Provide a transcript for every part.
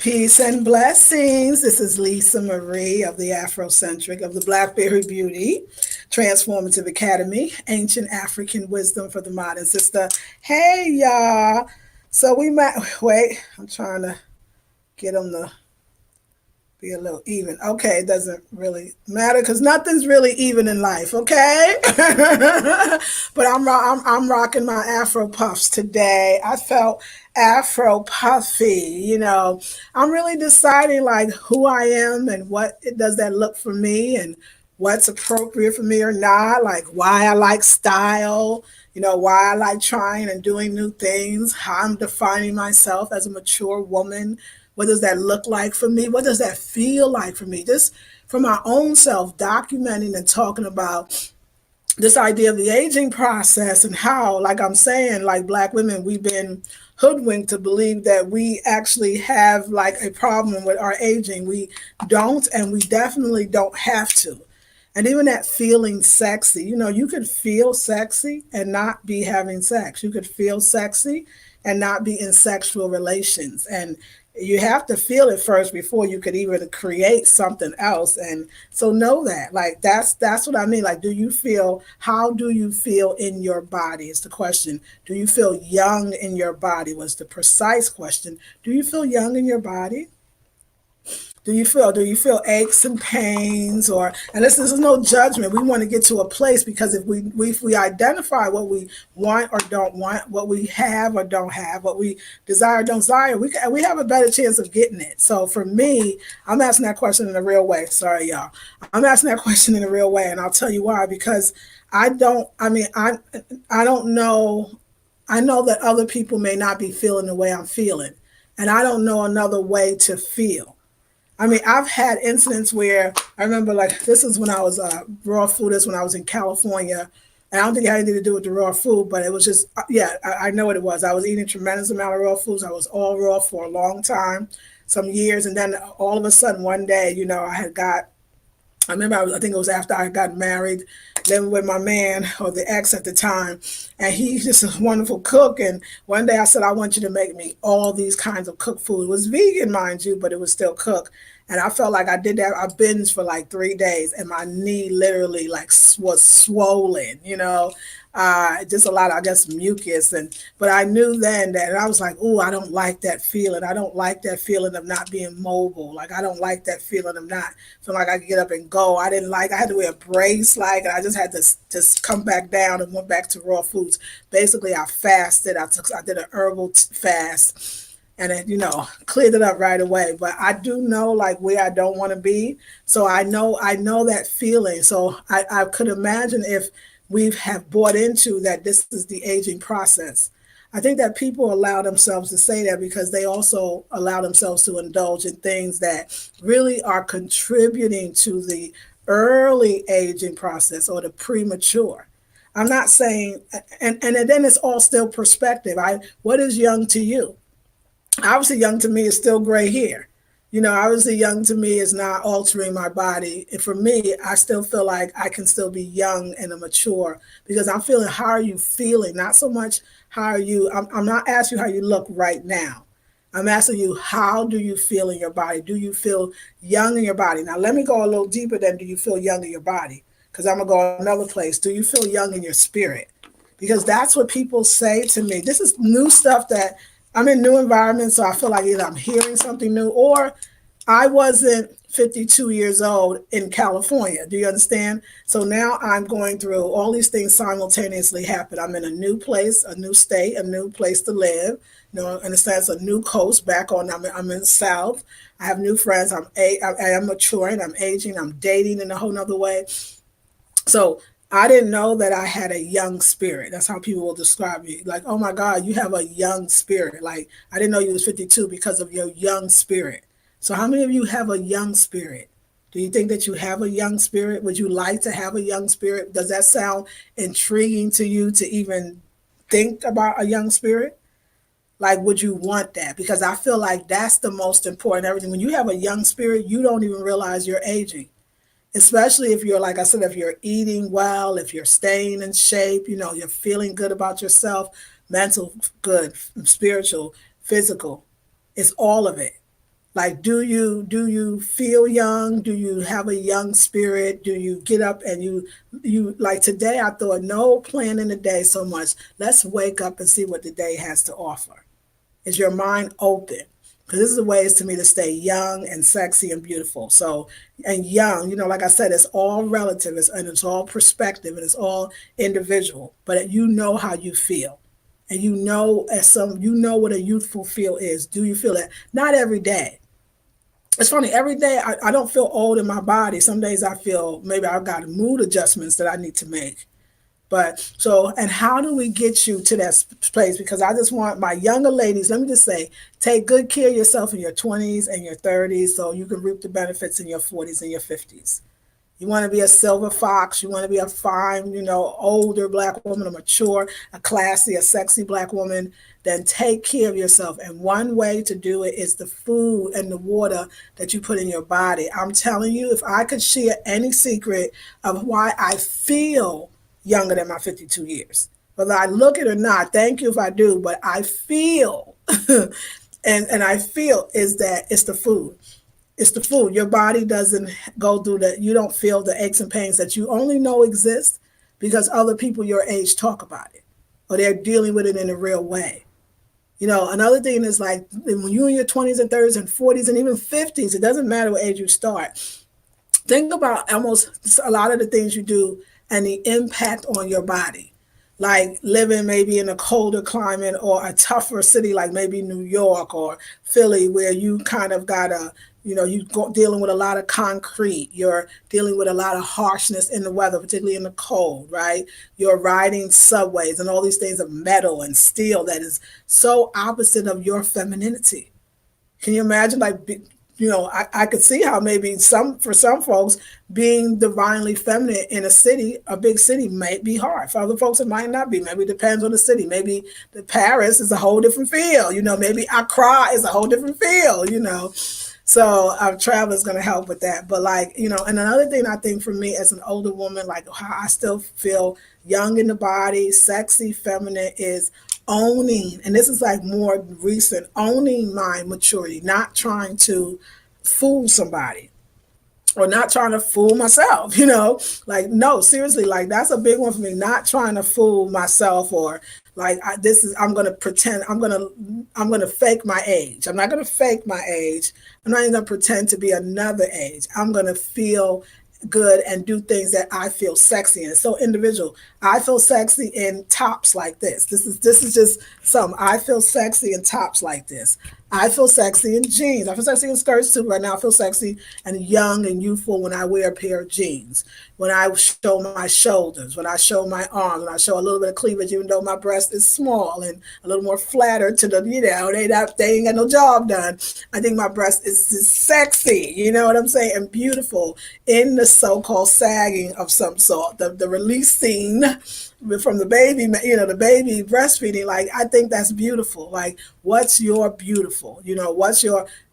Peace and blessings. This is Lisa Marie of the Afrocentric of the Blackberry Beauty Transformative Academy, Ancient African Wisdom for the Modern Sister. Hey, y'all. So we might, wait, I'm trying to get them to be a little even. Okay, it doesn't really matter because nothing's really even in life. Okay, but I'm rocking my Afro puffs today. I felt Afro puffy. I'm really deciding like who I am and what it does that look for me and what's appropriate for me or not. Like why I like style. Why I like trying and doing new things. How I'm defining myself as a mature woman. What does that look like for me? What does that feel like for me? Just for my own self, documenting and talking about this idea of the aging process and how, like I'm saying, like Black women, we've been hoodwinked to believe that we actually have like a problem with our aging. We don't, and we definitely don't have to. And even that feeling sexy, you could feel sexy and not be having sex. You could feel sexy and not be in sexual relations. And you have to feel it first before you could even create something else. And so know that, like, that's what I mean. Like, how do you feel in your body is the question. Do you feel young in your body was the precise question. Do you feel young in your body? Do you feel aches and pains, or, and this is no judgment. We want to get to a place because if we identify what we want or don't want, what we have or don't have, what we desire or don't desire, we have a better chance of getting it. So for me, I'm asking that question in a real way. Sorry, y'all. I'm asking that question in a real way, and I'll tell you why. Because I don't know. I know that other people may not be feeling the way I'm feeling, and I don't know another way to feel. I've had incidents where I remember, like, this is when I was raw food. This when I was in California, and I don't think it had anything to do with the raw food, but it was just, yeah, I know what it was. I was eating a tremendous amount of raw foods. I was all raw for a long time, some years, and then all of a sudden one day, I remember I think it was after I got married, living with my man or the ex at the time, and he's just a wonderful cook. And one day I said, I want you to make me all these kinds of cooked food. It was vegan, mind you, but it was still cooked. And I felt like I did that. I binged for like 3 days, and my knee literally like was swollen. Just a lot of, I guess, mucus. But I knew then that, and I was like, "Oh, I don't like that feeling. I don't like that feeling of not being mobile. Like I don't like that feeling of not feeling like I could get up and go. I didn't like. I had to wear a brace, like, and I just had to just come back down and went back to raw foods. Basically, I fasted. I did an herbal fast." And it, cleared it up right away. But I do know like where I don't want to be. So I know that feeling. So I could imagine if we have bought into that this is the aging process. I think that people allow themselves to say that because they also allow themselves to indulge in things that really are contributing to the early aging process or the premature. I'm not saying, and then it's all still perspective. What is young to you? Obviously, young to me is still gray hair. Obviously, young to me is not altering my body. And for me, I still feel like I can still be young and mature because I'm feeling, how are you feeling? Not so much how are you, I'm not asking you how you look right now. I'm asking you, how do you feel in your body? Do you feel young in your body? Now, let me go a little deeper than do you feel young in your body? Because I'm going to go another place. Do you feel young in your spirit? Because that's what people say to me. This is new stuff that I'm in new environments, so I feel like either I'm hearing something new or I wasn't 52 years old in California. Do you understand? So now I'm going through all these things simultaneously happen. I'm in a new place, a new state, a new place to live. In a sense, a new coast back on. I'm in the South. I have new friends. I am maturing. I'm aging. I'm dating in a whole nother way. So I didn't know that I had a young spirit. That's how people will describe me. Like, oh my God, you have a young spirit. Like, I didn't know you was 52 because of your young spirit. So how many of you have a young spirit? Do you think that you have a young spirit? Would you like to have a young spirit? Does that sound intriguing to you to even think about a young spirit? Like, would you want that? Because I feel like that's the most important everything. When you have a young spirit, you don't even realize you're aging, especially if you're, like I said, if you're eating well, if you're staying in shape, you're feeling good about yourself, mental good, spiritual, physical. It's all of it. Like, do you feel young? Do you have a young spirit? Do you get up and you like today? I thought no planning the day so much. Let's wake up and see what the day has to offer. Is your mind open? Because this is the ways to me to stay young and sexy and beautiful. So, and young, like I said, it's all relative, and it's all perspective, and it's all individual. But you know how you feel, and you know what a youthful feel is. Do you feel that? Not every day. It's funny. Every day I don't feel old in my body. Some days I feel maybe I've got mood adjustments that I need to make. But so, and how do we get you to that place? Because I just want my younger ladies, let me just say, take good care of yourself in your 20s and your 30s so you can reap the benefits in your 40s and your 50s. You want to be a silver fox. You want to be a fine, older black woman, a mature, a classy, a sexy black woman. Then take care of yourself. And one way to do it is the food and the water that you put in your body. I'm telling you, if I could share any secret of why I feel younger than my 52 years, whether I look it or not, thank you if I do, but I feel, and I feel is that it's the food. It's the food. Your body doesn't go through that. You don't feel the aches and pains that you only know exist because other people your age talk about it or they're dealing with it in a real way. Another thing is like when you're in your 20s and 30s and 40s and even 50s, it doesn't matter what age you start. Think about almost a lot of the things you do and the impact on your body, like living maybe in a colder climate or a tougher city like maybe New York or Philly, where you kind of got dealing with a lot of concrete. You're dealing with a lot of harshness in the weather, particularly in the cold, right? You're riding subways and all these things of metal and steel that is so opposite of your femininity. Can you imagine, like, I could see how maybe for some folks, being divinely feminine in a city, a big city, might be hard. For other folks, it might not be. Maybe it depends on the city. Maybe the Paris is a whole different feel. Maybe Accra is a whole different feel. So travel is going to help with that. But and another thing I think for me as an older woman, like how I still feel young in the body, sexy, feminine, is owning, and this is like more recent, owning my maturity, not trying to fool somebody or not trying to fool myself, like, no, seriously, like that's a big one for me, not trying to fool myself or like I'm going to pretend, I'm going to fake my age. I'm not going to fake my age. I'm not even going to pretend to be another age. I'm going to feel good and do things that I feel sexy in. It's so individual. I feel sexy in tops like this. This is just some. I feel sexy in tops like this. I feel sexy in jeans. I feel sexy in skirts too. Right now, I feel sexy and young and youthful when I wear a pair of jeans. When I show my shoulders, when I show my arms, when I show a little bit of cleavage, even though my breast is small and a little more flattered to they ain't got no job done. I think my breast is sexy. You know what I'm saying? And beautiful in the so-called sagging of some sort, the release scene from the baby, the baby breastfeeding. Like, I think that's beautiful. Like, what's your beautiful?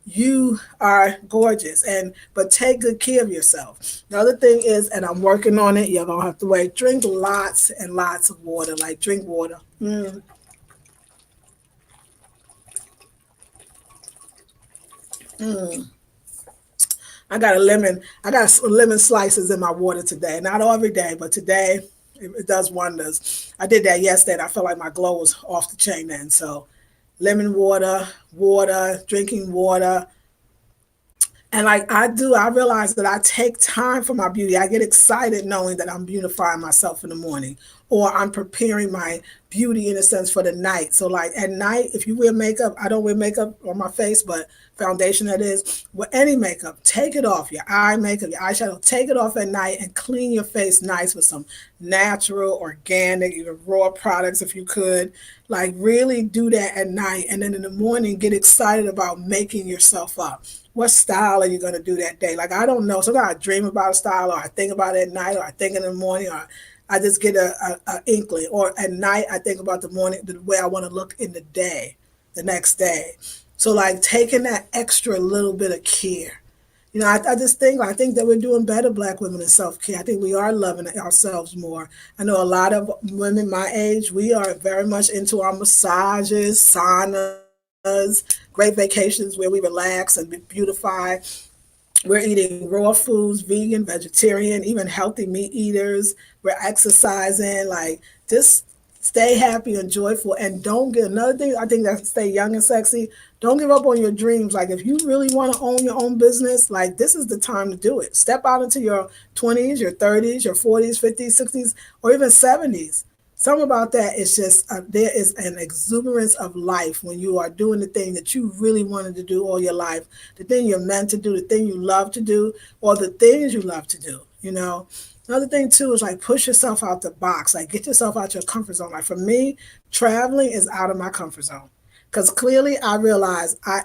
You are gorgeous, but take good care of yourself. The other thing is, and I'm working on it, you're gonna have to wait, drink lots and lots of water. Like, drink water. I got lemon slices in my water today. Not every day, but today it does wonders. I did that yesterday and I felt like my glow was off the chain then. So lemon water, drinking water. And like I realize that I take time for my beauty. I get excited knowing that I'm beautifying myself in the morning, or I'm preparing my beauty in a sense for the night. So like at night, if you wear makeup, I don't wear makeup on my face, but foundation that is, with any makeup, take it off, your eye makeup, your eyeshadow, take it off at night and clean your face nice with some natural, organic, even raw products if you could. Like really do that at night. And then in the morning, get excited about making yourself up. What style are you going to do that day? Like, I don't know. Sometimes I dream about a style, or I think about it at night, or I think in the morning, or I just get a inkling. Or at night, I think about the morning, the way I want to look in the day, the next day. So, like, taking that extra little bit of care. I just think, I think that we're doing better, Black women, in self-care. I think we are loving ourselves more. I know a lot of women my age, we are very much into our massages, saunas, great vacations where we relax and beautify. We're eating raw foods, vegan, vegetarian, even healthy meat eaters. We're exercising, like just stay happy and joyful. And don't get another thing, I think that stay young and sexy. Don't give up on your dreams. Like if you really want to own your own business, like this is the time to do it. Step out into your 20s, your 30s, your 40s, 50s, 60s, or even 70s. Something about that is just there is an exuberance of life when you are doing the thing that you really wanted to do all your life, the thing you're meant to do, the thing you love to do, or the things you love to do. Another thing too is like push yourself out the box, like get yourself out your comfort zone. Like for me, traveling is out of my comfort zone. Because clearly I realize I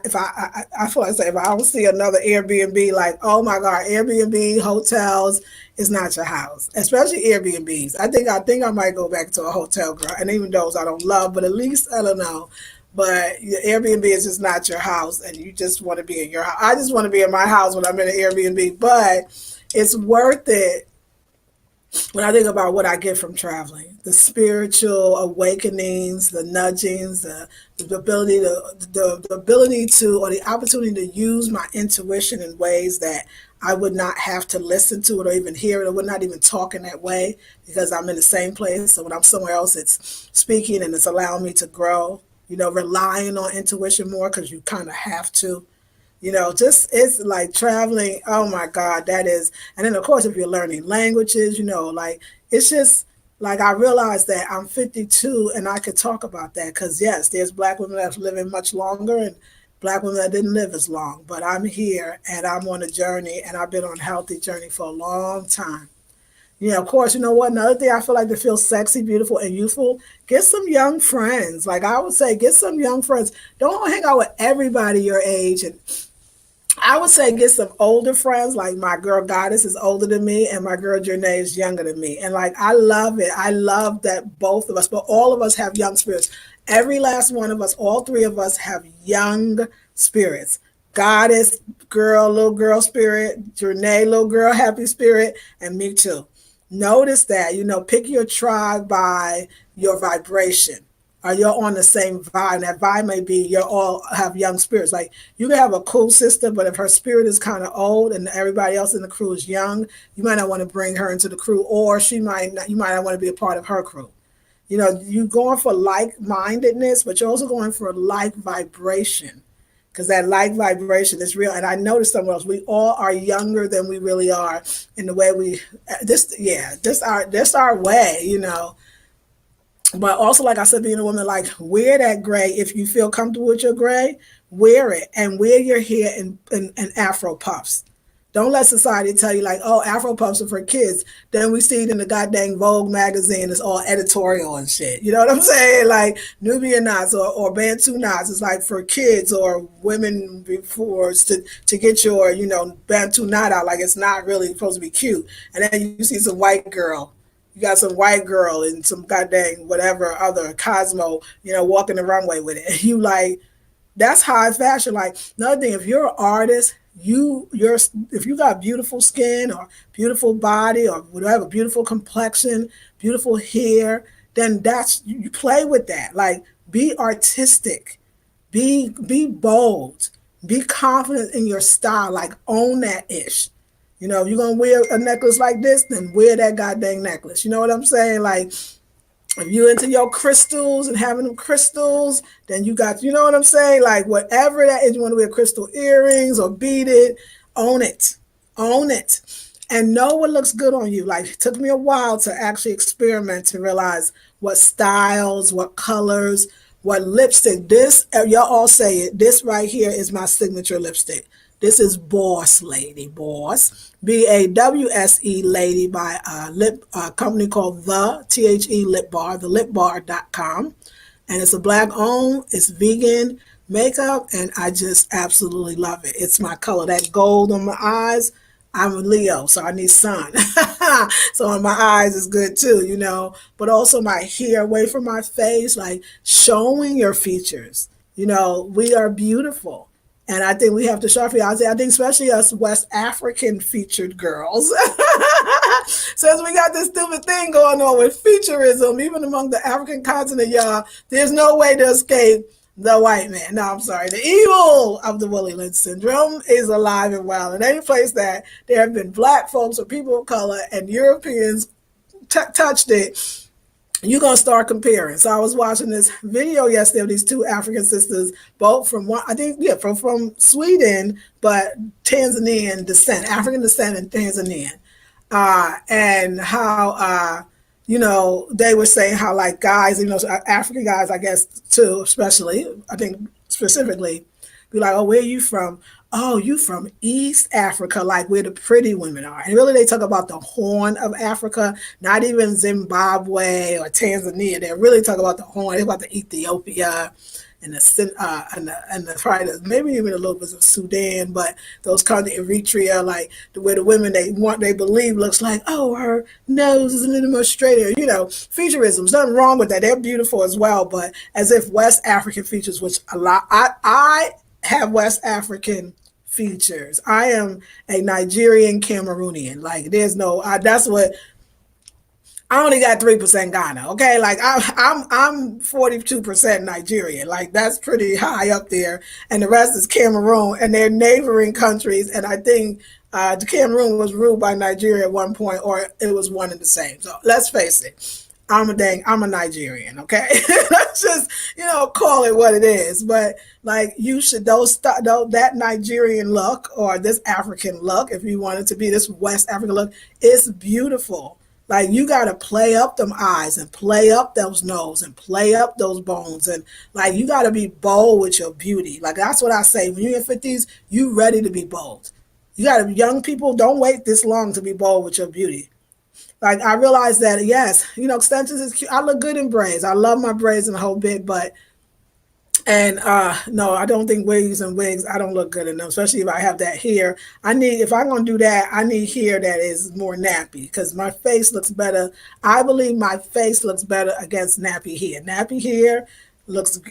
feel like say if I don't see another Airbnb, like, oh my God, Airbnb, hotels is not your house, especially Airbnbs. I think I might go back to a hotel girl. And even those I don't love, but at least I don't know. But your Airbnb is just not your house and you just want to be in your house. I just want to be in my house when I'm in an Airbnb, but it's worth it when I think about what I get from traveling, the spiritual awakenings, the nudgings, the ability the ability to or the opportunity to use my intuition in ways that I would not have to listen to it or even hear it. I would not even talk in that way because I'm in the same place. So when I'm somewhere else, it's speaking and it's allowing me to grow. Relying on intuition more because you kind of have to. Just it's like traveling. Oh my God, that is. And then, of course, if you're learning languages, like it's just like I realized that I'm 52 and I could talk about that because, yes, there's Black women that's living much longer and Black women that didn't live as long. But I'm here and I'm on a journey and I've been on a healthy journey for a long time. Of course, you know what? Another thing I feel like to feel sexy, beautiful, and youthful, get some young friends. Like I would say, get some young friends. Don't hang out with everybody your age and I would say get some older friends. Like my girl Goddess is older than me, and my girl Janae is younger than me. And like I love it. I love that both of us, but all of us have young spirits. Every last one of us, all three of us have young spirits. Goddess, girl, little girl spirit, Janae, little girl, happy spirit, and me too. Notice that, pick your tribe by your vibration. Are you on the same vibe? And that vibe may be you all have young spirits. Like you can have a cool sister, but if her spirit is kind of old and everybody else in the crew is young, you might not want to bring her into the crew, or you might not want to be a part of her crew. You're going for like-mindedness, but you're also going for like vibration because that like vibration is real. And I noticed somewhere else, we all are younger than we really are in the way this our way. But also, like I said, being a woman, like wear that gray. If you feel comfortable with your gray, wear it and wear your hair in Afro puffs. Don't let society tell you like, oh, Afro puffs are for kids. Then we see it in the goddamn Vogue magazine. It's all editorial and shit. You know what I'm saying? Like Nubian knots or Bantu knots is like for kids or women before to get your, Bantu knot out. Like it's not really supposed to be cute. And then you see some white girl. You got some white girl and some goddamn whatever other Cosmo, walking the runway with it. You like, that's high fashion. Like another thing, if you're an artist, if you got beautiful skin or beautiful body or whatever, beautiful complexion, beautiful hair, then you play with that. Like be artistic, be bold, be confident in your style, like own that ish. If you're going to wear a necklace like this, then wear that goddamn necklace. You know what I'm saying? Like, if you're into your crystals and having them crystals, then you know what I'm saying? Like, whatever that is, you want to wear crystal earrings or beaded, own it. Own it. And know what looks good on you. Like, it took me a while to actually experiment to realize what styles, what colors, what lipstick. Y'all all say it, this right here is my signature lipstick. This is Boss Lady, Boss, BAWSE Lady by a company called THE Lip Bar, thelipbar.com. And it's a Black owned, it's vegan makeup, and I just absolutely love it. It's my color, that gold on my eyes. I'm a Leo, so I need sun. So on my eyes is good too, but also my hair away from my face, like showing your features. We are beautiful. And I think we have to show our features. I think especially us West African featured girls. Since we got this stupid thing going on with featureism, even among the African continent, y'all, there's no way to escape The white man. No, I'm sorry. The evil of the Willie Lynch syndrome is alive and well. In any place that there have been black folks or people of color and Europeans touched it, you're going to start comparing. So I was watching this video yesterday of these two African sisters, both from one, I think, yeah, from Sweden, but Tanzanian descent, African descent and Tanzanian. And how, they were saying how like guys, African guys, I guess too, especially, I think specifically, be like, oh, where are you from? Oh, you from East Africa, like where the pretty women are. And really they talk about the Horn of Africa, not even Zimbabwe or Tanzania. They really talk about the Horn, they about the Ethiopia and the probably maybe even a little bit of Sudan, but those kind of Eritrea, like where the women they believe looks like, oh, her nose is a little more straighter, futurism. There's nothing wrong with that. They're beautiful as well, but as if West African features, which a lot I have West African features. I am a Nigerian Cameroonian. Like that's what I only got 3% Ghana. Okay, like I'm 42% Nigerian. Like that's pretty high up there, and the rest is Cameroon and their neighboring countries. And I think the Cameroon was ruled by Nigeria at one point, or it was one and the same. So let's face it. I'm a Nigerian, okay? Let's just, call it what it is. But like you should that Nigerian look or this African look, if you want it to be this West African look, is beautiful. Like you gotta play up them eyes and play up those nose and play up those bones and like you gotta be bold with your beauty. Like that's what I say. When you're in 50s, you ready to be bold. You gotta young people, don't wait this long to be bold with your beauty. Like I realized that yes, extensions is cute. I look good in braids. I love my braids and the whole bit, but no, I don't think wigs, I don't look good in them, especially if I have that hair. If I'm gonna do that, I need hair that is more nappy because my face looks better. I believe my face looks better against nappy hair. Nappy hair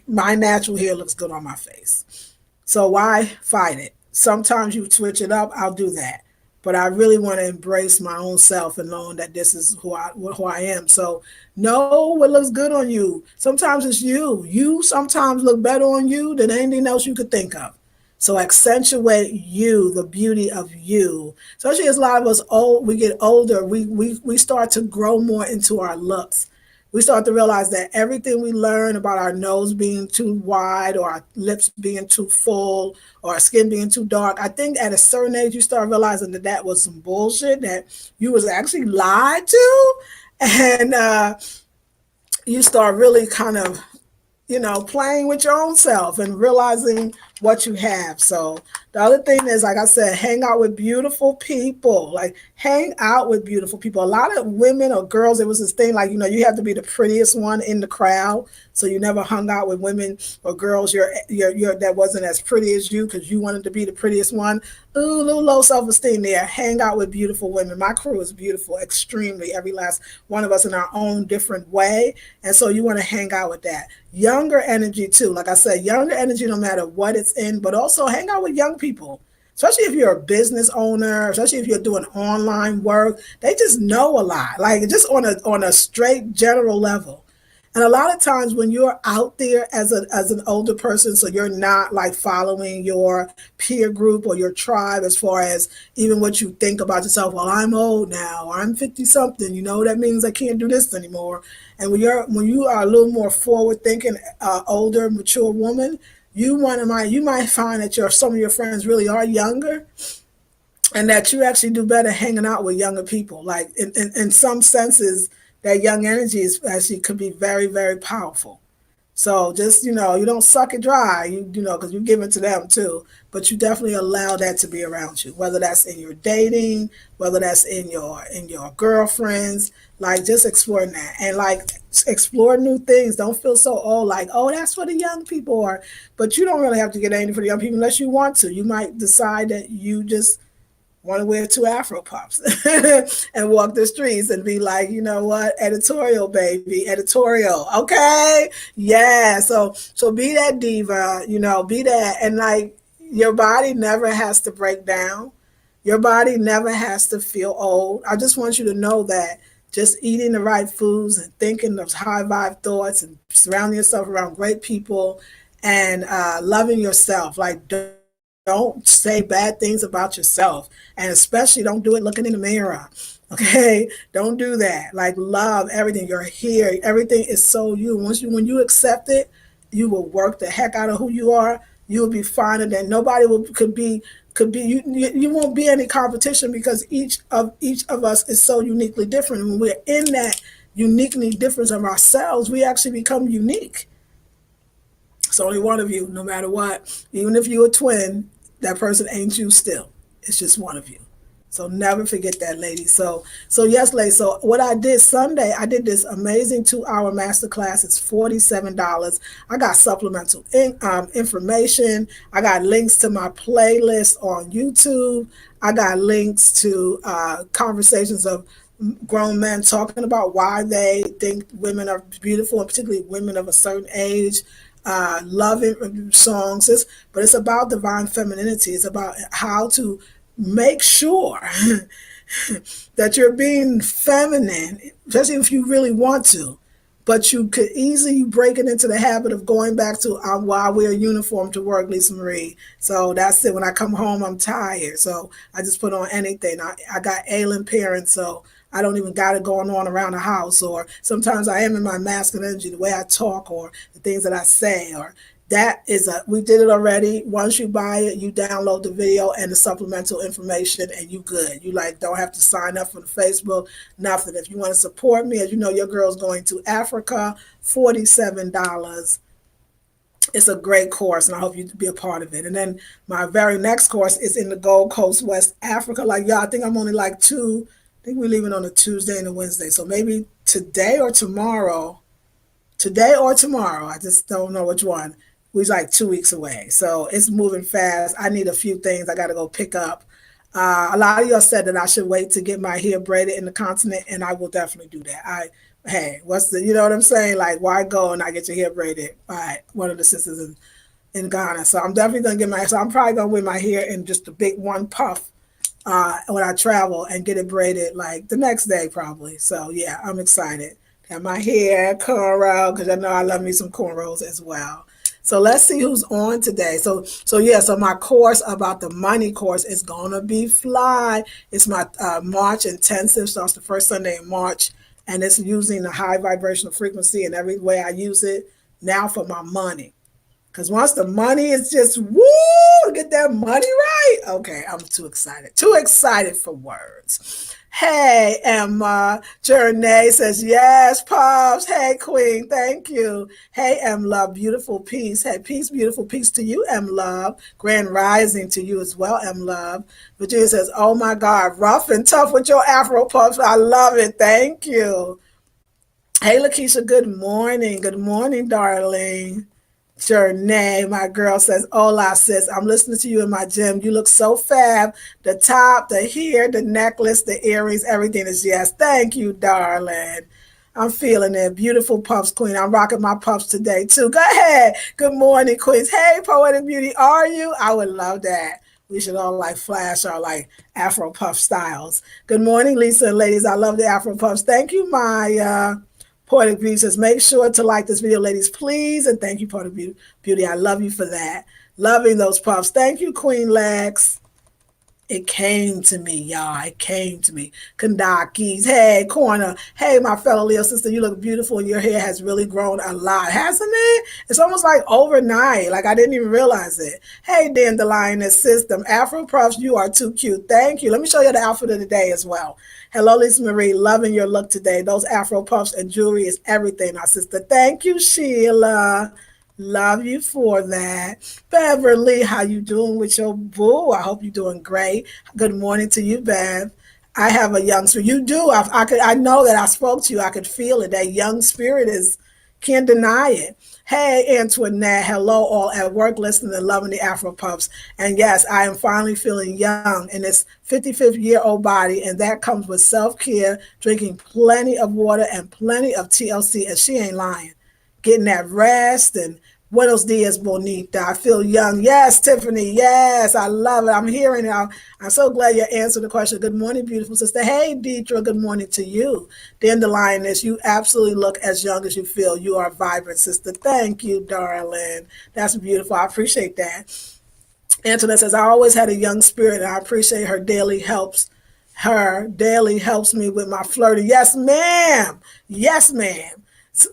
my natural hair looks good on my face. So why fight it? Sometimes you switch it up, I'll do that. But I really want to embrace my own self and knowing that this is who I am. So know what looks good on you. Sometimes it's you. You sometimes look better on you than anything else you could think of. So accentuate you, the beauty of you. Especially as a lot of us we get older, we start to grow more into our looks. We start to realize that everything we learn about our nose being too wide or our lips being too full or our skin being too dark, I think at a certain age you start realizing that was some bullshit, that you was actually lied to, and you start really kind of playing with your own self and realizing what you have. So the other thing is, like I said, hang out with beautiful people. Like hang out with beautiful people. A lot of women or girls, it was this thing like, you have to be the prettiest one in the crowd. So you never hung out with women or girls you're that wasn't as pretty as you because you wanted to be the prettiest one. Ooh, a little low self-esteem there. Hang out with beautiful women. My crew is beautiful, extremely. Every last one of us in our own different way. And so you want to hang out with that. Younger energy too. Like I said, younger energy no matter what it's in, but also hang out with young people. Especially if you're a business owner, especially if you're doing online work, they just know a lot. Like just on a straight general level. And a lot of times when you're out there as an older person, so you're not like following your peer group or your tribe as far as even what you think about yourself. Well, I'm old now, or I'm 50 something. That means I can't do this anymore. And when you are a little more forward thinking, older, mature woman, you might find that some of your friends really are younger, and that you actually do better hanging out with younger people. Like in some senses, that young energy is actually could be very, very powerful. So just, you don't suck it dry, because you give it to them too, but you definitely allow that to be around you, whether that's in your dating, whether that's in your girlfriends, like just exploring that and like explore new things. Don't feel so old, like, oh, that's for the young people are, but you don't really have to get anything for the young people unless you want to. You might decide that you just want to wear 2 Afro puffs and walk the streets and be like, you know what, editorial, baby, editorial. Okay. Yeah. So be that diva, be that. And like your body never has to break down. Your body never has to feel old. I just want you to know that just eating the right foods and thinking those high vibe thoughts and surrounding yourself around great people and loving yourself. Like, don't say bad things about yourself, and especially don't do it looking in the mirror. Okay, don't do that. Like, love everything. You're here. Everything is so you. When you accept it, you will work the heck out of who you are. You will be finer than nobody will could be. You won't be any competition because each of us is so uniquely different. When we're in that uniquely difference of ourselves, we actually become unique. It's only one of you, no matter what. Even if you're a twin, that person ain't you still. It's just one of you. So never forget that, ladies. So yes, ladies. So what I did Sunday, I did this amazing 2 hour masterclass. It's $47. I got supplemental information. I got links to my playlist on YouTube. I got links to conversations of grown men talking about why they think women are beautiful, and particularly women of a certain age. Loving songs, but it's about divine femininity. It's about how to make sure that you're being feminine, especially if you really want to. But you could easily break it into the habit of going back to why I wear a uniform to work, Lisa Marie. So that's it. When I come home, I'm tired. So I just put on anything. I got ailing parents, so I don't even got it going on around the house. Or sometimes I am in my masculine energy, the way I talk or the things that I say, or that is we did it already. Once you buy it, you download the video and the supplemental information and you good. You like don't have to sign up for the Facebook, nothing. If you want to support me, as you know, your girl's going to Africa, $47. It's a great course and I hope you be a part of it. And then my very next course is in the Gold Coast, West Africa. Like, yeah, I think I'm only like I think we're leaving on a Tuesday and a Wednesday. So maybe today or tomorrow. I just don't know which one. We're like 2 weeks away. So it's moving fast. I need a few things I got to go pick up. A lot of y'all said that I should wait to get my hair braided in the continent, and I will definitely do that. Hey, you know what I'm saying? Like, why go and not get your hair braided by one of the sisters in Ghana? So I'm definitely going to so I'm probably going to wear my hair in just a big one puff when I travel and get it braided like the next day probably. So yeah, I'm excited. Have my hair cornrow because I know I love me some cornrows as well. So let's see who's on today. So my course about the money course is gonna be fly. It's my March intensive. Starts the first Sunday in March, and it's using the high vibrational frequency and every way I use it now for my money. Because once the money is just woo, get that money right. Okay, I'm too excited. Too excited for words. Hey, Emma. Journey says, yes, Pops. Hey, Queen. Thank you. Hey, M Love. Beautiful peace. Hey, peace, beautiful peace to you, M Love. Grand rising to you as well, M Love. Virginia says, oh my God, rough and tough with your Afro Puffs. I love it. Thank you. Hey, Lakeisha. Good morning. Good morning, darling. Journey, my girl says, hola, sis. I'm listening to you in my gym. You look so fab. The top, the hair, the necklace, the earrings, everything is yes. Thank you, darling. I'm feeling it. Beautiful puffs, Queen. I'm rocking my puffs today, too. Go ahead. Good morning, Queens. Hey, Poetic Beauty, are you? I would love that. We should all like flash our like Afro puff styles. Good morning, Lisa and ladies. I love the Afro puffs. Thank you, Maya. Poetic Beauty says, make sure to like this video, ladies, please. And thank you, Poetic Beauty. I love you for that. Loving those puffs. Thank you, Queen Lex. It came to me, y'all. It came to me. Kandakis. Hey, Corner. Hey, my fellow Leo sister, you look beautiful and your hair has really grown a lot, hasn't it? It's almost like overnight. Like I didn't even realize it. Hey, Dandelion System. Afro Puffs, you are too cute. Thank you. Let me show you the outfit of the day as well. Hello, Lisa Marie. Loving your look today. Those Afro Puffs and jewelry is everything, my sister. Thank you, Sheila. Love you for that. Beverly, how you doing with your boo? I hope you're doing great. Good morning to you, Bev. I have a young spirit. You do. I know that I spoke to you. I could feel it. That young spirit is can't deny it. Hey, Antoinette. Hello, all at work, listening and loving the Afro Puffs. And yes, I am finally feeling young in this 55-year-old body, and that comes with self-care, drinking plenty of water and plenty of TLC, and she ain't lying. Getting that rest and Buenos dias, bonita. I feel young. Yes, Tiffany. Yes, I love it. I'm hearing it. I'm so glad you answered the question. Good morning, beautiful sister. Hey, Deidre. Good morning to you. Dandelioness, you absolutely look as young as you feel. You are vibrant, sister. Thank you, darling. That's beautiful. I appreciate that. Antoinette says, I always had a young spirit and I appreciate her daily helps. Her daily helps me with my flirting. Yes, ma'am. Yes, ma'am.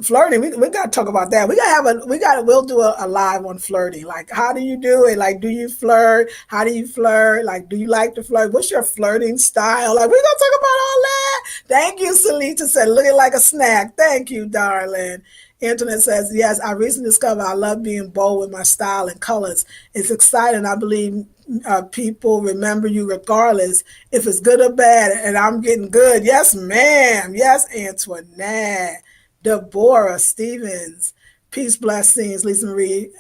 Flirting, we got to talk about that. We'll do a live on flirting. Like, how do you do it? Like, do you flirt? How do you flirt? Like, do you like to flirt? What's your flirting style? Like, we're going to talk about all that. Thank you, Salita said, looking like a snack. Thank you, darling. Antoinette says, yes, I recently discovered I love being bold with my style and colors. It's exciting. I believe people remember you regardless if it's good or bad, and I'm getting good. Yes, ma'am. Yes, Antoinette. Deborah Stevens. Peace, blessings, Lisa Marie.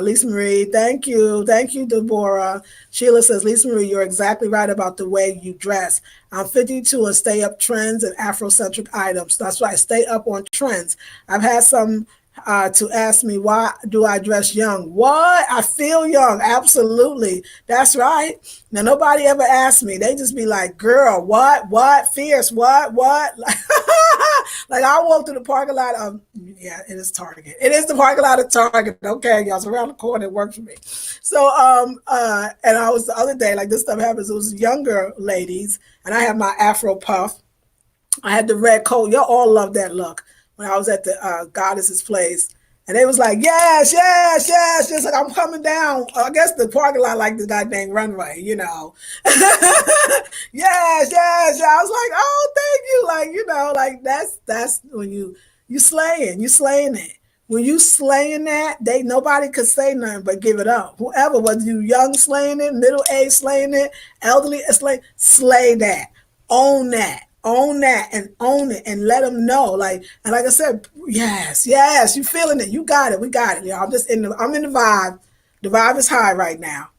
Lisa Marie, thank you, Deborah. Sheila says, Lisa Marie, you're exactly right about the way you dress. I'm 52 and stay up trends and Afrocentric items. That's right, stay up on trends. I've had some to ask me, why do I dress young? What? I feel young. Absolutely. That's right. Now, nobody ever asked me. They just be like, girl, what, fierce, what? Like I walk through the parking lot of, yeah, it is Target. It is the parking lot of Target. Okay, y'all, it's around the corner. It works for me. So, and I was the other day, like this stuff happens. It was younger ladies, and I had my Afro puff. I had the red coat. Y'all all love that look. When I was at the goddess's place, and they was like, yes, just like I'm coming down. I guess the parking lot like the goddamn runway, you know. Yes. I was like, oh, thank you. Like, you know, like that's when you slaying it. When you slaying that, they nobody could say nothing but give it up. Whoever, whether you young slaying it, middle age slaying it, elderly slay that, own that, and own it, and let them know. Like, and like I said, yes, you feeling it, you got it, we got it. I'm just I'm in the vibe. The vibe is high right now.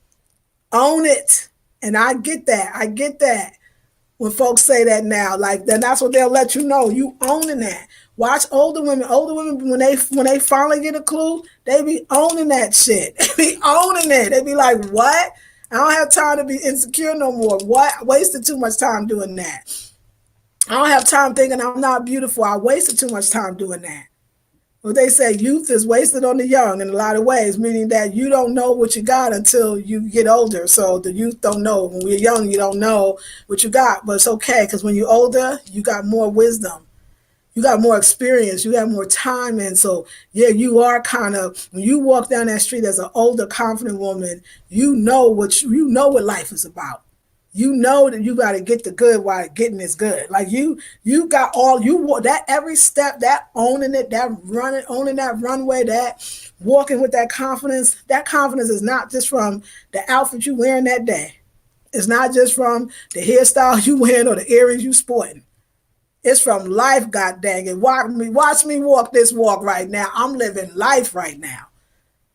Own it, and I get that. When folks say that now, like then that's what they'll let you know. You owning that. Watch older women. Older women when they finally get a clue, they be owning that shit. They be owning it. They be like, what? I don't have time to be insecure no more. What? Wasted too much time doing that. I don't have time thinking I'm not beautiful. I wasted too much time doing that. Well, they say youth is wasted on the young in a lot of ways, meaning that you don't know what you got until you get older. So the youth don't know. When we're young, you don't know what you got, but it's okay because when you're older, you got more wisdom. You got more experience. You got more time. And so, yeah, you are kind of, when you walk down that street as an older, confident woman, you know what life is about. You know that you got to get the good while getting is good. Like you got all you that every step, that owning it, that running, owning that runway, that walking with that confidence. That confidence is not just from the outfit you wearing that day. It's not just from the hairstyle you wearing or the earrings you sporting. It's from life, god dang it. Watch me walk this walk right now. I'm living life right now.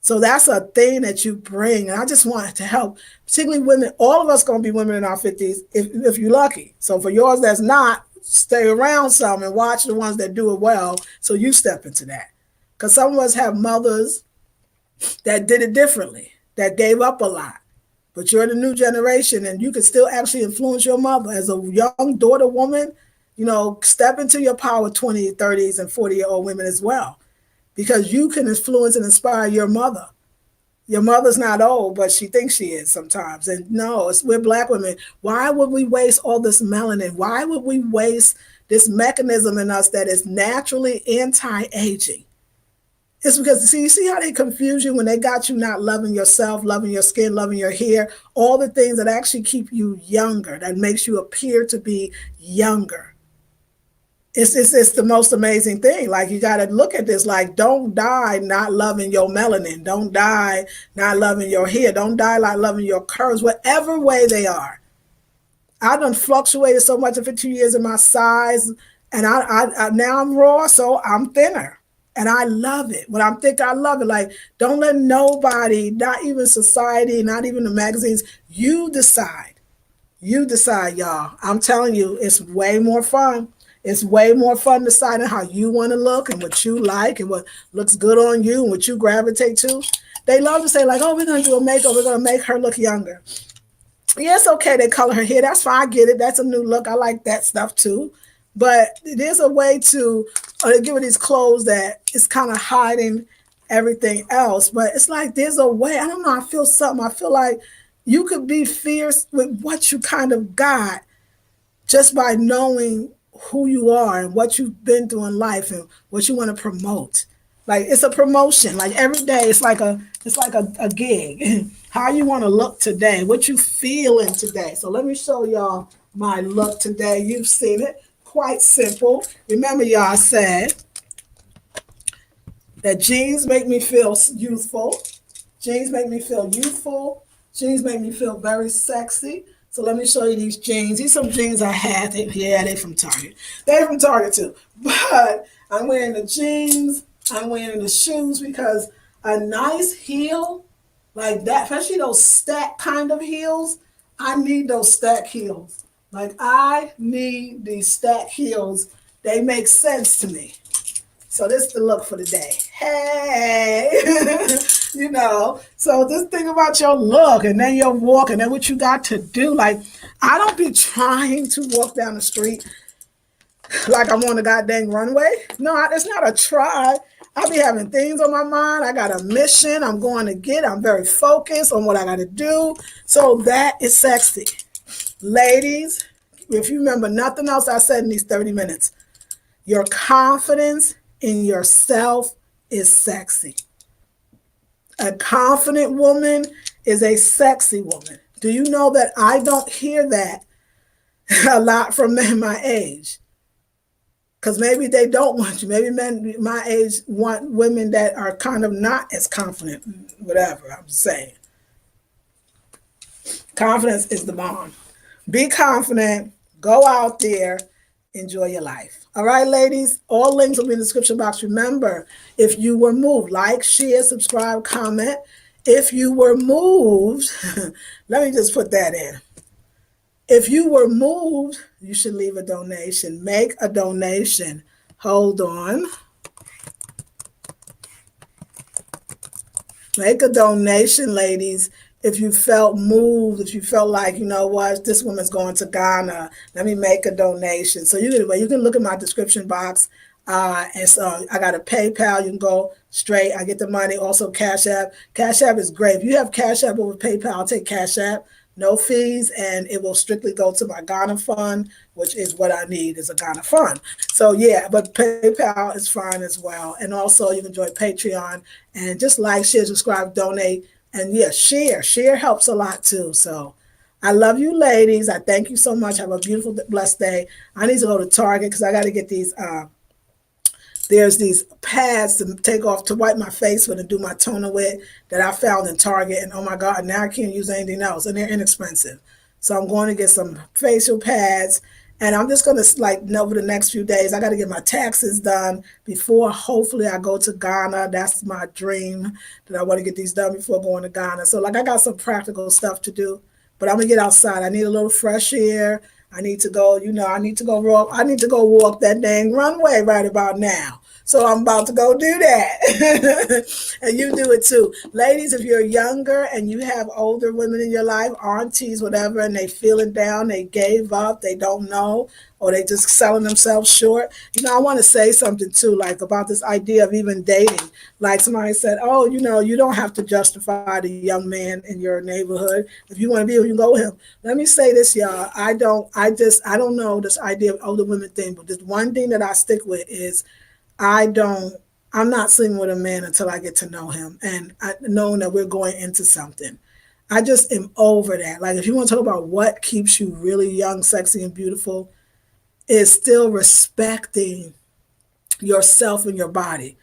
So that's a thing that you bring. And I just wanted to help, particularly women. All of us going to be women in our 50s if you're lucky. So for yours that's not, stay around some and watch the ones that do it well so you step into that. Because some of us have mothers that did it differently, that gave up a lot. But you're the new generation and you can still actually influence your mother. As a young daughter woman, you know, step into your power, 20, 30s, and 40-year-old women as well. Because you can influence and inspire your mother. Your mother's not old, but she thinks she is sometimes. And no, we're Black women. Why would we waste all this melanin? Why would we waste this mechanism in us that is naturally anti-aging? It's because, you see how they confuse you when they got you not loving yourself, loving your skin, loving your hair, all the things that actually keep you younger, that makes you appear to be younger. It's the most amazing thing. Like, you got to look at this. Like, don't die not loving your melanin. Don't die not loving your hair. Don't die not loving your curves, whatever way they are. I done fluctuated so much in 15 years in my size, and I now I'm raw, so I'm thinner. And I love it. When I'm thick, I love it. Like, don't let nobody, not even society, not even the magazines, you decide. You decide, y'all. I'm telling you, it's way more fun. It's way more fun deciding how you want to look and what you like and what looks good on you and what you gravitate to. They love to say, like, oh, we're going to do a makeup. We're going to make her look younger. Yeah, it's okay. They color her hair. That's fine. I get it. That's a new look. I like that stuff too. But there's a way to give her these clothes that is kind of hiding everything else. But it's like there's a way. I don't know. I feel something. I feel like you could be fierce with what you kind of got just by knowing who you are and what you've been through in life and what you want to promote. Like it's a promotion. Like every day it's like a gig. How you want to look today, what you feeling today. So let me show y'all my look today. You've seen it. Quite simple. Remember y'all, I said that jeans make me feel youthful. Jeans make me feel youthful. Jeans make me feel very sexy. So let me show you these jeans. These are some jeans I had. They from Target. They're from Target too. But I'm wearing the jeans. I'm wearing the shoes because a nice heel like that, especially those stack kind of heels, I need those stack heels. Like I need these stack heels. They make sense to me. So this is the look for the day. Hey, so this thing about your look and then your walk and then what you got to do. Like, I don't be trying to walk down the street like I'm on a goddamn runway. No, it's not a try. I be having things on my mind. I got a mission I'm going to get. I'm very focused on what I got to do. So that is sexy. Ladies, if you remember nothing else I said in these 30 minutes, your confidence in yourself is sexy. A confident woman is a sexy woman. Do you know that I don't hear that a lot from men my age? Because maybe they don't want you. Maybe men my age want women that are kind of not as confident. Whatever, I'm saying. Confidence is the bomb. Be confident. Go out there. Enjoy your life. All right, ladies? All links will be in the description box. Remember, if you were moved, like, share, subscribe, comment. If you were moved, let me just put that in. If you were moved, you should leave a donation. Make a donation. Hold on. Make a donation, ladies. If you felt moved, if you felt like, you know what, this woman's going to Ghana, let me make a donation. So you can look at my description box. And so I got a PayPal. You can go straight. I get the money. Also Cash App. Cash App is great. If you have Cash App over PayPal, I'll take Cash App. No fees, and it will strictly go to my Ghana fund, which is what I need is a Ghana fund. So yeah, but PayPal is fine as well. And also you can join Patreon and just like, share, subscribe, donate, and yeah, share. Share helps a lot too. So I love you ladies. I thank you so much. Have a beautiful, blessed day. I need to go to Target because I got to get these there's these pads to take off to wipe my face with and do my toner with that I found in Target. And oh my God, now I can't use anything else. And they're inexpensive. So I'm going to get some facial pads. And I'm just going to, over the next few days, I got to get my taxes done before hopefully I go to Ghana. That's my dream, that I want to get these done before going to Ghana. So I got some practical stuff to do. But I'm going to get outside. I need a little fresh air. I need to go, I need to go walk that dang runway right about now. So I'm about to go do that. And you do it too. Ladies, if you're younger and you have older women in your life, aunties, whatever, and they feeling down, they gave up, they don't know, or they just selling themselves short. I want to say something too, like about this idea of even dating. Like somebody said, oh, you don't have to justify the young man in your neighborhood. If you want to be with him, you can go with him. Let me say this, y'all. I don't know this idea of older women thing, but this one thing that I stick with is I'm not sleeping with a man until I get to know him and knowing that we're going into something. I just am over that. Like if you want to talk about what keeps you really young, sexy, and beautiful, is still respecting yourself and your body.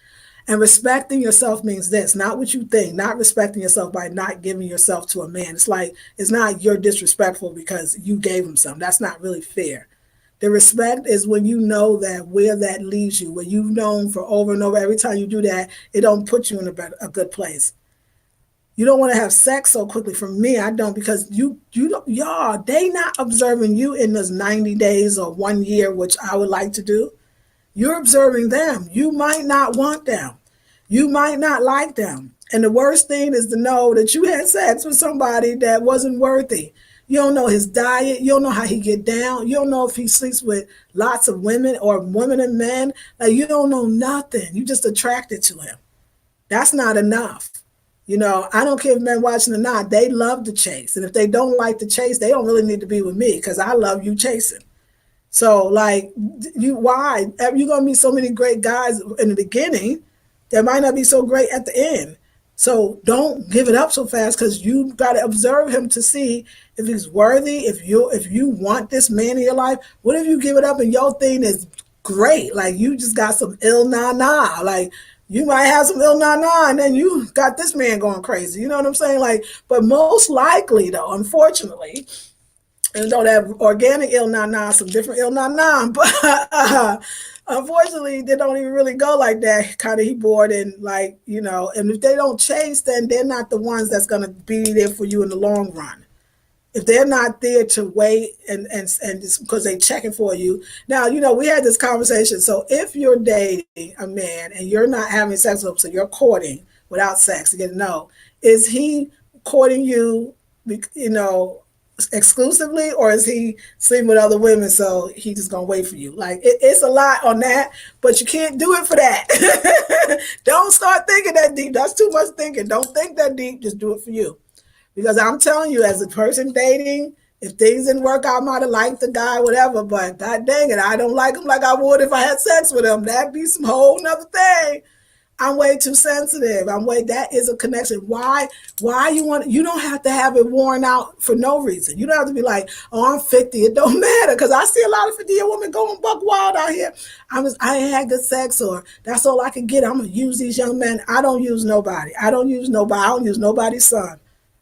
And respecting yourself means this, not what you think, not respecting yourself by not giving yourself to a man. It's like, it's not you're disrespectful because you gave him something. That's not really fair. The respect is when you know that where that leaves you, where you've known for over and over, every time you do that, it don't put you in a good place. You don't want to have sex so quickly. For me, I don't, because you don't, y'all, they not observing you in those 90 days or 1 year, which I would like to do. You're observing them. You might not want them. You might not like them. And the worst thing is to know that you had sex with somebody that wasn't worthy. You don't know his diet. You don't know how he get down. You don't know if he sleeps with lots of women or women and men. Like, you don't know nothing. You just attracted to him. That's not enough. I don't care if men watching or not. They love to chase. And if they don't like to chase, they don't really need to be with me, because I love you chasing. So, like, why? You're going to meet so many great guys in the beginning that might not be so great at the end. So don't give it up so fast, because you got to observe him to see if he's worthy, if you want this man in your life. What if you give it up and your thing is great? Like, you just got some ill na-na. Like, you might have some ill na-na, and then you got this man going crazy. You know what I'm saying? Like, but most likely, though, unfortunately, and though that organic ill na-na, some different ill na-na, but unfortunately, they don't even really go like that. Kind of he bored, and like, and if they don't chase, then they're not the ones that's going to be there for you in the long run. If they're not there to wait and just because they checking for you. Now, we had this conversation. So if you're dating a man and you're not having sex with him, so you're courting without sex, you get to know, is he courting you, exclusively, or is he sleeping with other women, so he just gonna wait for you? Like, it's a lot on that, but you can't do it for that. Don't start thinking that deep. That's too much thinking. Don't think that deep. Just do it for you. Because I'm telling you, as a person dating, if things didn't work out, I might have liked the guy, whatever, but god dang it, I don't like him like I would if I had sex with him. That'd be some whole nother thing. I'm way too sensitive. That is a connection. Why you don't have to have it worn out for no reason. You don't have to be like, oh, I'm 50. It don't matter. Because I see a lot of 50-year women going buck wild out here. I ain't had good sex, or that's all I can get. I'm going to use these young men. I don't use nobody. I don't use nobody's son.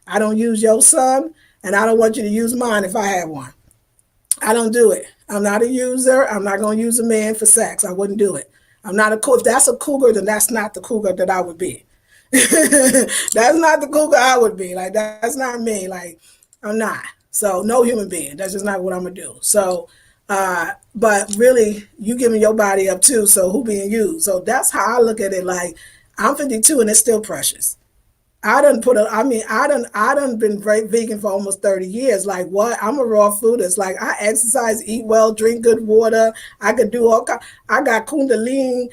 I don't use your son, and I don't want you to use mine if I had one. I don't do it. I'm not a user. I'm not going to use a man for sex. I wouldn't do it. I'm not if that's a cougar, then that's not the cougar that I would be. That's not the cougar I would be. Like, that's not me. Like, I'm not. So no human being. That's just not what I'm going to do. So, but really, you giving your body up too. So who being used? So that's how I look at it. Like, I'm 52 and it's still precious. I done been vegan for almost 30 years. Like, what? I'm a raw foodist. Like, I exercise, eat well, drink good water. I could do all kind. I got Kundalini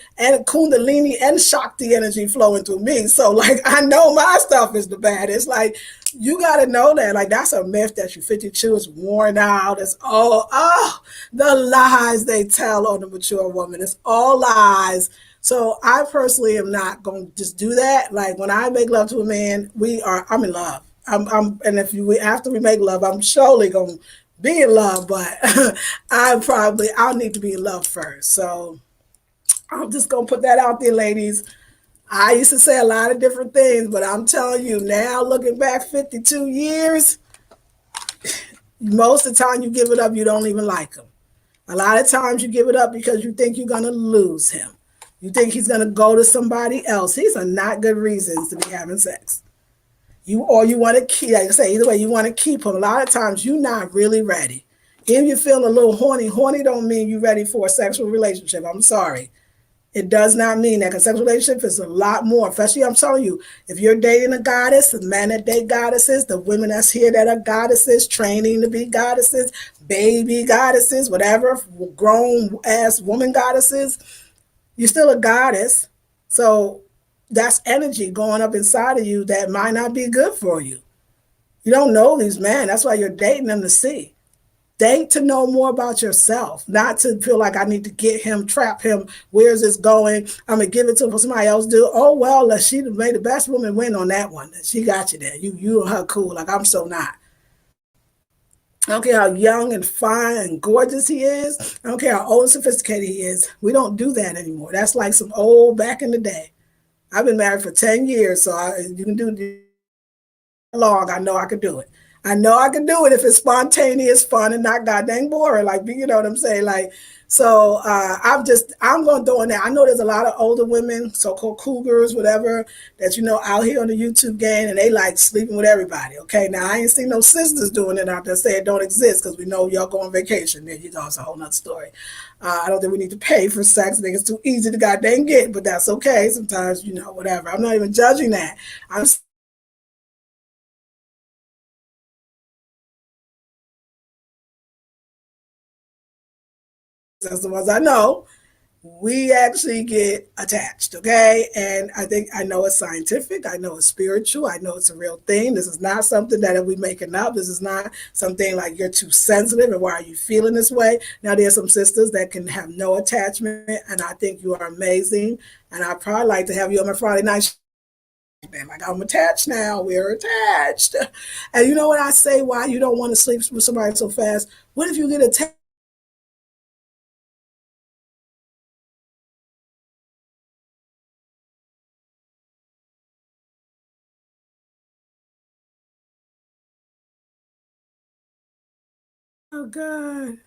and Shakti energy flowing through me. So, like, I know my stuff is the baddest. Like, you got to know that. Like, that's a myth that you're 52 is worn out. It's all, the lies they tell on the mature woman. It's all lies. So I personally am not going to just do that. Like, when I make love to a man, I'm in love. And after we make love, I'm surely going to be in love, but I'll need to be in love first. So I'm just going to put that out there, ladies. I used to say a lot of different things, but I'm telling you now, looking back 52 years, most of the time you give it up, you don't even like him. A lot of times you give it up because you think you're going to lose him. You think he's going to go to somebody else. These are not good reasons to be having sex. You want to keep, like I say, either way, you want to keep him. A lot of times you're not really ready. If you feel a little horny, don't mean you're ready for a sexual relationship. I'm sorry. It does not mean that, because sexual relationship is a lot more. Especially, I'm telling you, if you're dating a goddess, the men that date goddesses, the women that's here that are goddesses, training to be goddesses, baby goddesses, whatever, grown-ass woman goddesses, you're still a goddess. So that's energy going up inside of you that might not be good for you. You don't know these men. That's why you're dating them to see. Date to know more about yourself, not to feel like I need to get him, trap him. Where's this going? I'm going to give it to him for somebody else to do. Oh, well, she made the best woman win on that one. She got you there. You and her cool. Like, I'm so not. I don't care how young and fine and gorgeous he is. I don't care how old and sophisticated he is. We don't do that anymore. That's like some old back in the day. I've been married for 10 years, so you can do long. I know I can do it. I know I can do it if it's spontaneous, fun, and not goddamn boring. Like, you know what I'm saying? Like, so I'm going to throw in there. I know there's a lot of older women, so-called cougars, whatever, that out here on the YouTube game, and they like sleeping with everybody. Okay, now I ain't seen no sisters doing it out there saying it don't exist because we know y'all go on vacation. There you go. It's a whole nother story. I don't think we need to pay for sex. I think it's too easy to goddamn get, but that's okay. Sometimes, whatever. I'm not even judging that. I'm That's the ones I know. We actually get attached, okay? And I know it's scientific. I know it's spiritual. I know it's a real thing. This is not something that we making up. This is not something like you're too sensitive and why are you feeling this way? Now, there's some sisters that can have no attachment, and I think you are amazing. And I probably like to have you on my Friday night. Like, I'm attached now. We're attached. And you know what I say? Why you don't want to sleep with somebody so fast? What if you get attached? Oh God.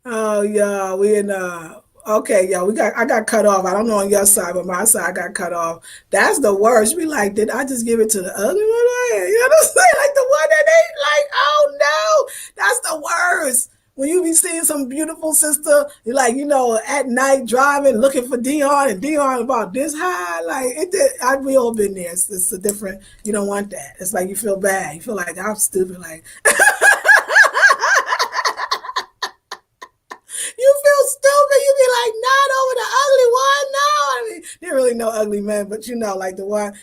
Oh yeah, we in okay, yeah, I got cut off. I don't know on your side, but my side got cut off. That's the worst. We like, did I just give it to the ugly one? You know what I'm saying? Like the one that they like, oh no, that's the worst. When you be seeing some beautiful sister, you're like, at night driving, looking for Dion, and Dion about this high, like it did. We all been there. It's a different. You don't want that. It's like you feel bad. You feel like I'm stupid. Like you feel stupid. You be like, not over the ugly one. No, I mean, there really no ugly men, but like the one.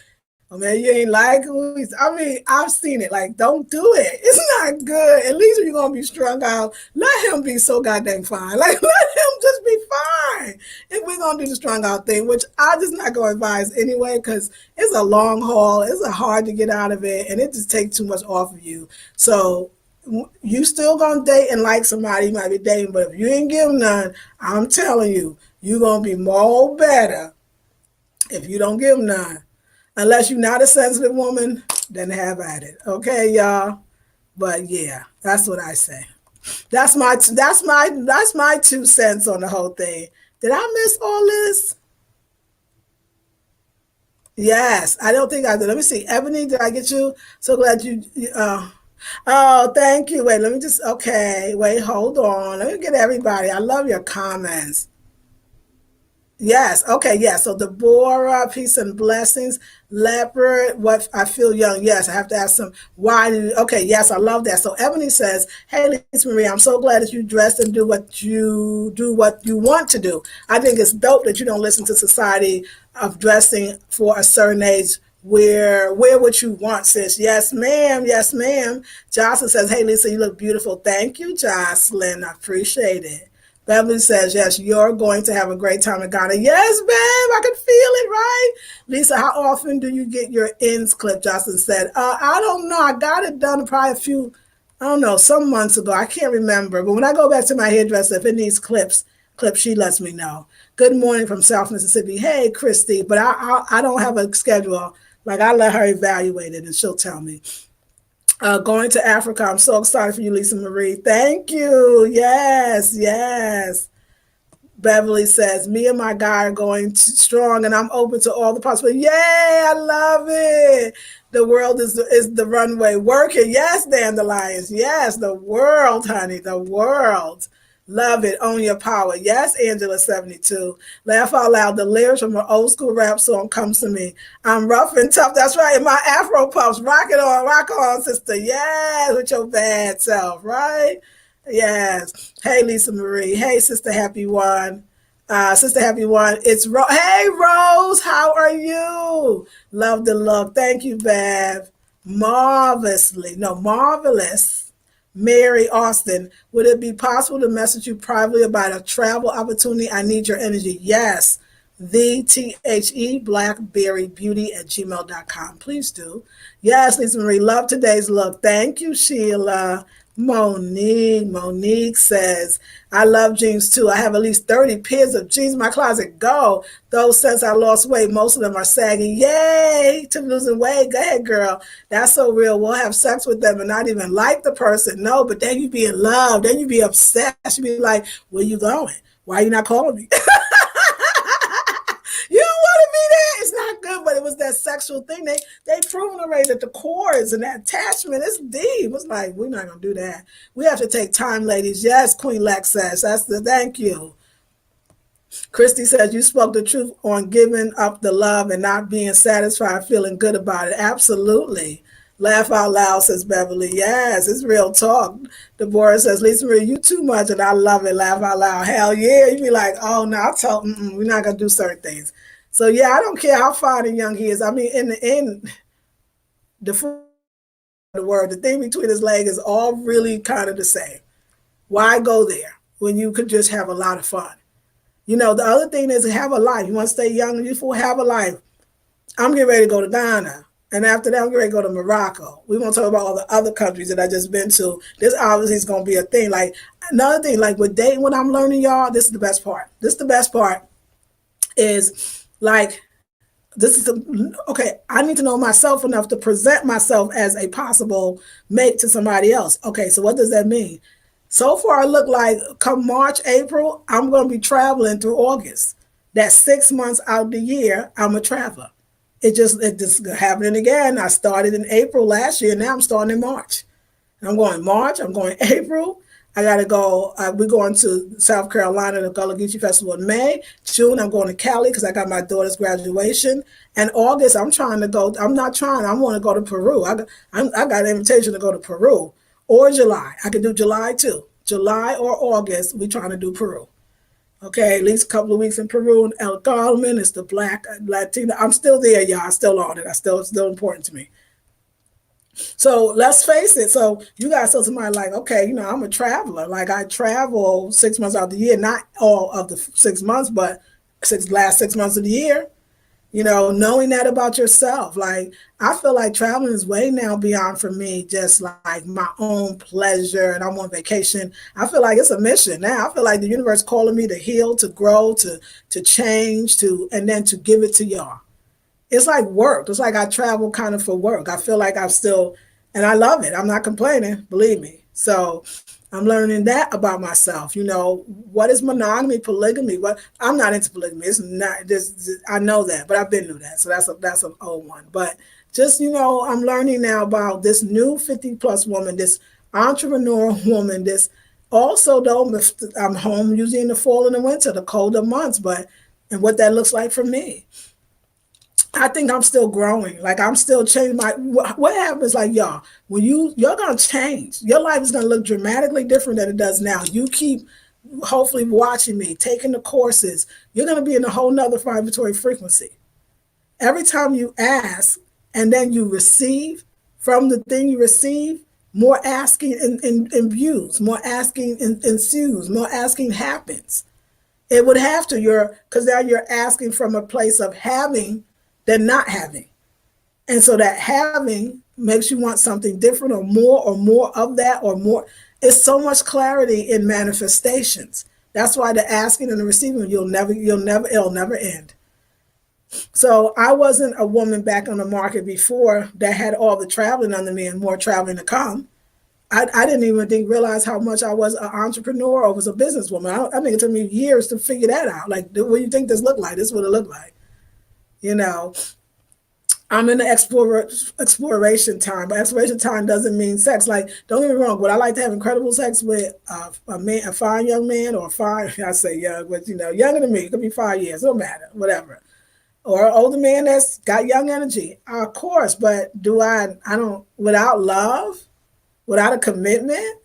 Oh man, you ain't like who he's. I mean, I've seen it. Like, don't do it. It's not good. At least if you're gonna be strung out, let him be so goddamn fine. Like, let him just be fine. If we're gonna do the strung out thing, which I just not gonna advise anyway, because it's a long haul. It's a hard to get out of it, and it just takes too much off of you. So you still gonna date and like somebody you might be dating, but if you ain't give none, I'm telling you, you gonna be more better if you don't give none. Unless you're not a sensitive woman, then have at it. Okay, y'all. But yeah, that's what I say. That's my 2 cents on the whole thing. Did I miss all this? Yes, I don't think I did. Let me see. Ebony, did I get you? So glad you. Oh, thank you. Wait, let me just. Okay, wait, hold on. Let me get everybody. I love your comments. Yes. Okay. Yes. So Deborah, peace and blessings. Leopard, what I feel young. Yes. I have to ask some. Why? Okay. Yes. I love that. So Ebony says, "Hey, Lisa Marie, I'm so glad that you dress and do what you want to do. I think it's dope that you don't listen to society of dressing for a certain age. Wear what you want, sis. Yes, ma'am. Yes, ma'am." Jocelyn says, "Hey, Lisa, you look beautiful. Thank you, Jocelyn. I appreciate it." Beverly says, yes, you're going to have a great time in Ghana. Yes, babe, I can feel it, right? Lisa, how often do you get your ends clipped? Jocelyn said, I don't know. I got it done probably I don't know, some months ago. I can't remember. But when I go back to my hairdresser, if it needs clips, she lets me know. Good morning from South Mississippi. Hey, Christy, but I don't have a schedule. Like, I let her evaluate it, and she'll tell me. Going to Africa. I'm so excited for you, Lisa Marie. Thank you. Yes, yes. Beverly says, me and my guy are going strong and I'm open to all the possibilities. Yay, I love it. The world is the runway. Working. Yes, Dandelions. Yes, the world, honey. The world. Love it. Own your power. Yes, Angela 72. Laugh out loud. The lyrics from an old school rap song comes to me. I'm rough and tough. That's right. In my Afro puffs. Rock on, sister. Yes, with your bad self, right? Yes. Hey, Lisa Marie. Hey, Sister Happy One. Sister Happy One. Hey, Rose. How are you? Love the look. Thank you, Bev. Marvelously. No, marvelous. Mary Austin. Would it be possible to message you privately about a travel opportunity? I need your energy. Yes. blackberrybeauty@gmail.com. Please do. Yes, Lisa Marie, love today's look. Thank you, Sheila. Monique says, I love jeans too. I have at least 30 pairs of jeans in my closet. Go. Though since I lost weight, most of them are sagging. Yay to losing weight. Go ahead, girl. That's so real. We'll have sex with them and not even like the person. No, but then you be in love. Then you be obsessed. You be like, where you going? Why are you not calling me? You don't want to be there. It's not good, but it was that sexual thing. They proven already that the cords and that attachment is deep. It's like, we're not gonna do that. We have to take time, ladies. Yes, Queen Lex says. That's the thank you. Christy says you spoke the truth on giving up the love and not being satisfied, feeling good about it. Absolutely. Laugh out loud, says Beverly. Yes, it's real talk. Deborah says, Lisa Marie, you too much, and I love it. Laugh out loud. Hell yeah. You be like, oh, no, I told we're not going to do certain things. So, yeah, I don't care how fine and young he is. I mean, in the end, the word, the thing between his legs is all really kind of the same. Why go there when you could just have a lot of fun? You know, the other thing is to have a life. You want to stay young and youthful, have a life. I'm getting ready to go to Ghana. And after that, I'm getting ready to go to Morocco. We won't talk about all the other countries that I just been to. This obviously is going to be a thing. Like, another thing, like with dating, what I'm learning, y'all, this is the best part. This is the best part is like, okay, I need to know myself enough to present myself as a possible mate to somebody else. Okay, so what does that mean? So far, it look like come March, April, I'm going to be traveling through August. That's 6 months out the year, I'm a traveler. It just happening again. I started in April last year. Now I'm starting in March. I'm going March. I'm going April. I got to go. We're going to South Carolina, the Gullah Geechee Festival in May. June, I'm going to Cali because I got my daughter's graduation. And August, I'm trying to go. I'm not trying. I want to go to Peru. I got an invitation to go to Peru. Or July. I could do July too. July or August, we're trying to do Peru. Okay, at least a couple of weeks in Peru and El Carmen. It's the Black Latina. I'm still there, y'all. I'm still on it. It's still important to me. So let's face it. So you guys tell somebody like, okay, you know, I'm a traveler. Like I travel 6 months out of the year, not all of the 6 months, but last 6 months of the year. You know, knowing that about yourself. Like, I feel like traveling is way now beyond for me just like my own pleasure and I'm on vacation. I feel like it's a mission now. I feel like the universe calling me to heal, to grow, to change, and then to give it to y'all. It's like work. It's like I travel kind of for work. I feel like I'm still, and I love it. I'm not complaining, believe me. So I'm learning that about myself. You know, what is monogamy, polygamy? What I'm not into polygamy. It's not this. I know that, but I've been through that. So that's an old one. But just, you know, I'm learning now about this new 50 plus woman, this entrepreneur woman, this also though I'm home usually in the fall and the winter, the colder months, and what that looks like for me. I think I'm still growing. Like I'm still changing what happens like y'all, when you're going to change. Your life is going to look dramatically different than it does now. You keep hopefully watching me, taking the courses. You're going to be in a whole nother vibratory frequency. Every time you ask and then you receive from the thing you receive, more asking imbues, more asking ensues, more asking happens. It would have to, because now you're asking from a place of having than not having. And so that having makes you want something different or more of that or more. It's so much clarity in manifestations. That's why the asking and the receiving, it'll never end. So I wasn't a woman back on the market before that had all the traveling under me and more traveling to come. I didn't even realize how much I was an entrepreneur or was a businesswoman. I think it took me years to figure that out. Like, what do you think this looked like? This is what it looked like. You know, I'm in the exploration time, but exploration time doesn't mean sex. Like, don't get me wrong. Would I like to have incredible sex with a fine young man or I say young, but, you know, younger than me? It could be 5 years. It don't matter, whatever. Or an older man that's got young energy. Of course, but without love, without a commitment,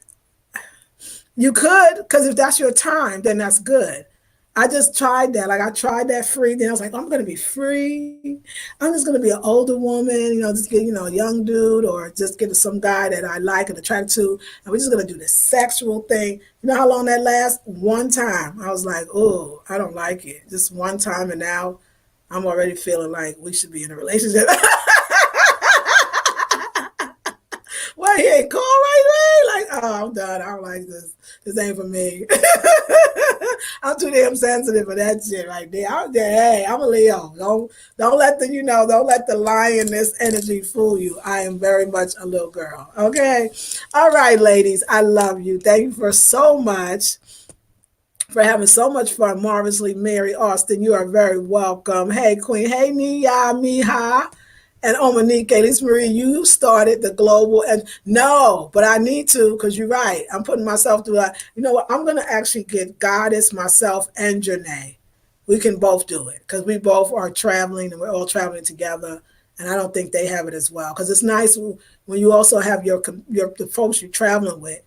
you could, because if that's your time, then that's good. I just tried that. Like I tried that free. Then I was like, I'm gonna be free. I'm just gonna be an older woman, just get, a young dude or just get some guy that I like and attract to, and we're just gonna do this sexual thing. You know how long that lasts? One time. I was like, oh, I don't like it. Just one time, and now I'm already feeling like we should be in a relationship. Why he ain't call right away? Like, oh, I'm done. I don't like this. This ain't for me. I'm too damn sensitive for that shit right there. Hey, I'm a Leo. Don't let don't let the lioness energy fool you. I am very much a little girl. Okay. All right, ladies. I love you. Thank you for so much for having so much fun. Marvelously Mary Austin, you are very welcome. Hey, Queen. Hey, Nia, Miha. And Monique, Elise Marie, you started the global, and no, but I need to, because you're right. I'm putting myself through that. You know what? I'm going to actually get Goddess, myself, and Janae. We can both do it because we both are traveling and we're all traveling together. And I don't think they have it as well, because it's nice when you also have the folks you're traveling with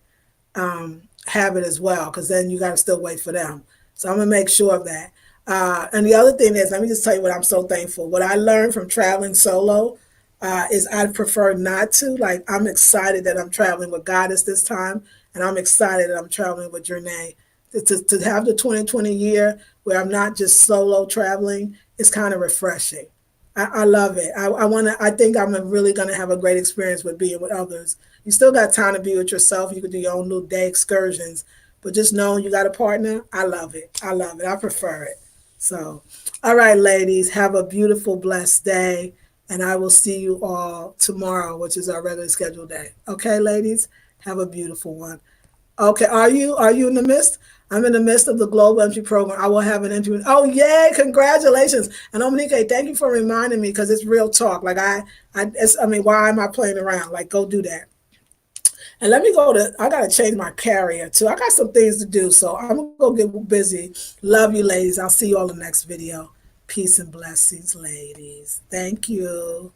have it as well, because then you got to still wait for them. So I'm going to make sure of that. And the other thing is, let me just tell you what I'm so thankful. What I learned from traveling solo is I prefer not to. Like, I'm excited that I'm traveling with Goddess this time, and I'm excited that I'm traveling with Janae. To have the 2020 year where I'm not just solo traveling is kind of refreshing. I love it. I think I'm really going to have a great experience with being with others. You still got time to be with yourself. You can do your own little day excursions, but just knowing you got a partner, I love it. I love it. I prefer it. So, all right, ladies, have a beautiful, blessed day. And I will see you all tomorrow, which is our regularly scheduled day. Okay, ladies, have a beautiful one. Okay, are you in the midst? I'm in the midst of the Global Entry Program. I will have an interview. Oh, yay! Congratulations! And Dominique, thank you for reminding me, because it's real talk. Like why am I playing around? Like, go do that. And let me go to. I gotta change my carrier too. I got some things to do, so I'm gonna go get busy. Love you, ladies. I'll see you all in the next video. Peace and blessings, ladies. Thank you.